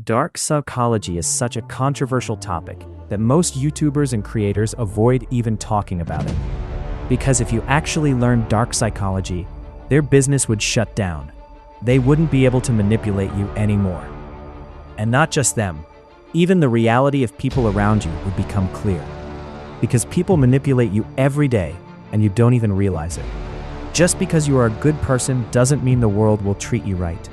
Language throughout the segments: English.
Dark psychology is such a controversial topic that most YouTubers and creators avoid even talking about it. Because if you actually learned dark psychology, their business would shut down. They wouldn't be able to manipulate you anymore. And not just them, even the reality of people around you would become clear. Because people manipulate you every day and you don't even realize it. Just because you are a good person doesn't mean the world will treat you right.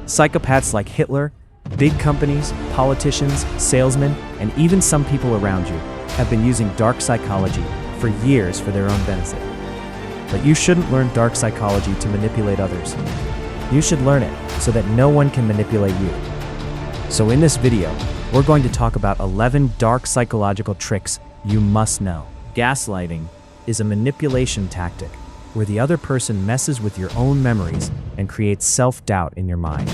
Psychopaths like Hitler, big companies, politicians, salesmen, and even some people around you have been using dark psychology for years for their own benefit. But you shouldn't learn dark psychology to manipulate others. You should learn it so that no one can manipulate you. So in this video, we're going to talk about 11 dark psychological tricks you must know. Gaslighting is a manipulation tactic where the other person messes with your own memories and creates self-doubt in your mind.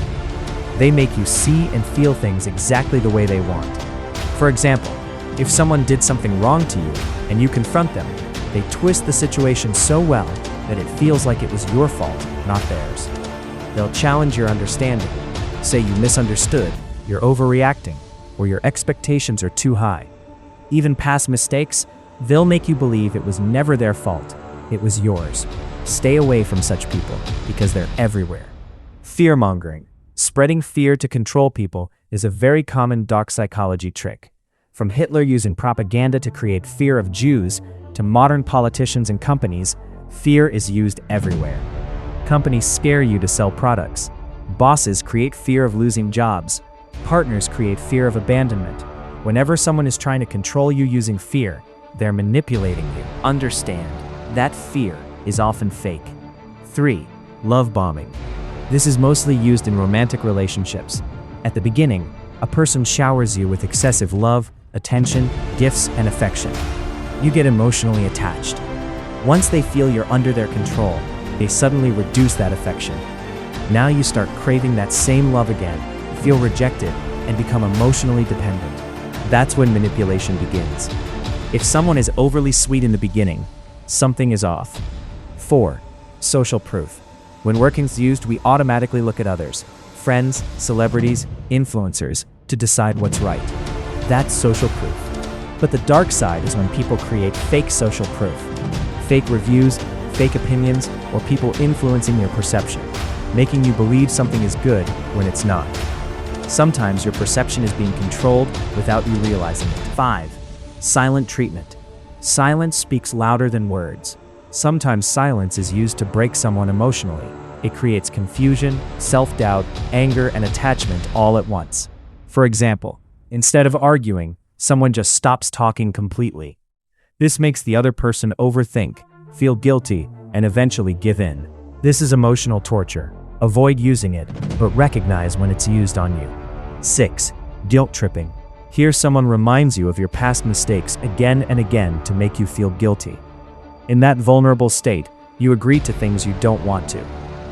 They make you see and feel things exactly the way they want. For example, if someone did something wrong to you and you confront them, they twist the situation so well that it feels like it was your fault, not theirs. They'll challenge your understanding, say you misunderstood, you're overreacting, or your expectations are too high. Even past mistakes, they'll make you believe it was never their fault, it was yours. Stay away from such people because they're everywhere. Fear-mongering. Spreading fear to control people is a very common dark psychology trick. From Hitler using propaganda to create fear of Jews, to modern politicians and companies, fear is used everywhere. Companies scare you to sell products. Bosses create fear of losing jobs. Partners create fear of abandonment. Whenever someone is trying to control you using fear, they're manipulating you. Understand, that fear is often fake. 3. Love bombing. This is mostly used in romantic relationships. At the beginning, a person showers you with excessive love, attention, gifts, and affection. You get emotionally attached. Once they feel you're under their control, they suddenly reduce that affection. Now you start craving that same love again, feel rejected, and become emotionally dependent. That's when manipulation begins. If someone is overly sweet in the beginning, something is off. 4. Social proof. When working's used, we automatically look at others, friends, celebrities, influencers, to decide what's right. That's social proof. But the dark side is when people create fake social proof. Fake reviews, fake opinions, or people influencing your perception, making you believe something is good when it's not. Sometimes your perception is being controlled without you realizing it. 5. Silent treatment. Silence speaks louder than words. Sometimes silence is used to break someone emotionally. It creates confusion, self-doubt, anger, and attachment all at once. For example, instead of arguing, someone just stops talking completely. This makes the other person overthink, feel guilty, and eventually give in. This is emotional torture. Avoid using it, but recognize when it's used on you. 6. Guilt tripping. Here someone reminds you of your past mistakes again and again to make you feel guilty. In that vulnerable state, you agree to things you don't want to.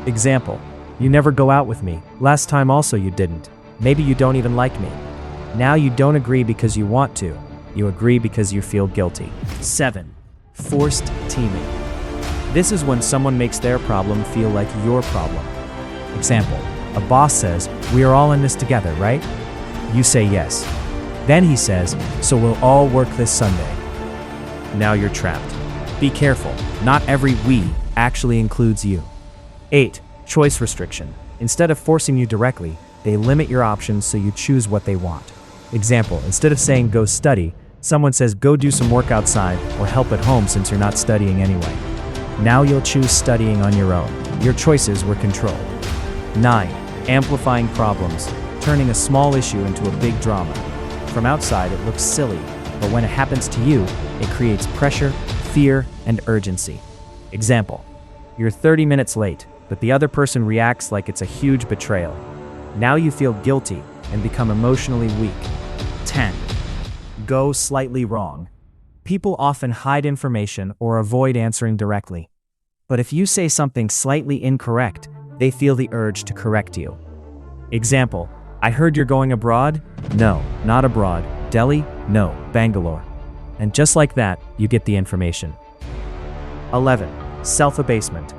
Example, you never go out with me. Last time also you didn't. Maybe you don't even like me. Now you don't agree because you want to. You agree because you feel guilty. 7. Forced teaming. This is when someone makes their problem feel like your problem. Example, a boss says, "We are all in this together, right?" You say yes. Then he says, "So we'll all work this Sunday." Now you're trapped. Be careful, not every "we" actually includes you. 8. Choice restriction. Instead of forcing you directly, they limit your options so you choose what they want. Example, instead of saying "go study," someone says "go do some work outside" or "help at home since you're not studying anyway." Now you'll choose studying on your own. Your choices were controlled. 9. Amplifying problems. Turning a small issue into a big drama. From outside it looks silly, but when it happens to you, it creates pressure, fear, and urgency. Example, you're 30 minutes late, but the other person reacts like it's a huge betrayal. Now you feel guilty and become emotionally weak. 10. Go slightly wrong. People often hide information or avoid answering directly. But if you say something slightly incorrect, they feel the urge to correct you. Example, I heard you're going abroad? No, not abroad. Delhi? No, Bangalore. And just like that, you get the information. 11. Self-abasement.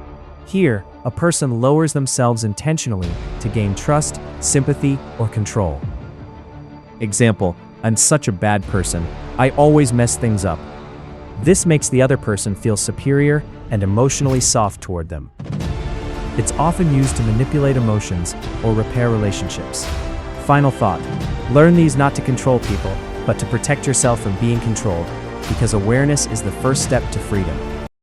Here, a person lowers themselves intentionally to gain trust, sympathy, or control. Example, I'm such a bad person. I always mess things up. This makes the other person feel superior and emotionally soft toward them. It's often used to manipulate emotions or repair relationships. Final thought. Learn these not to control people, but to protect yourself from being controlled, because awareness is the first step to freedom.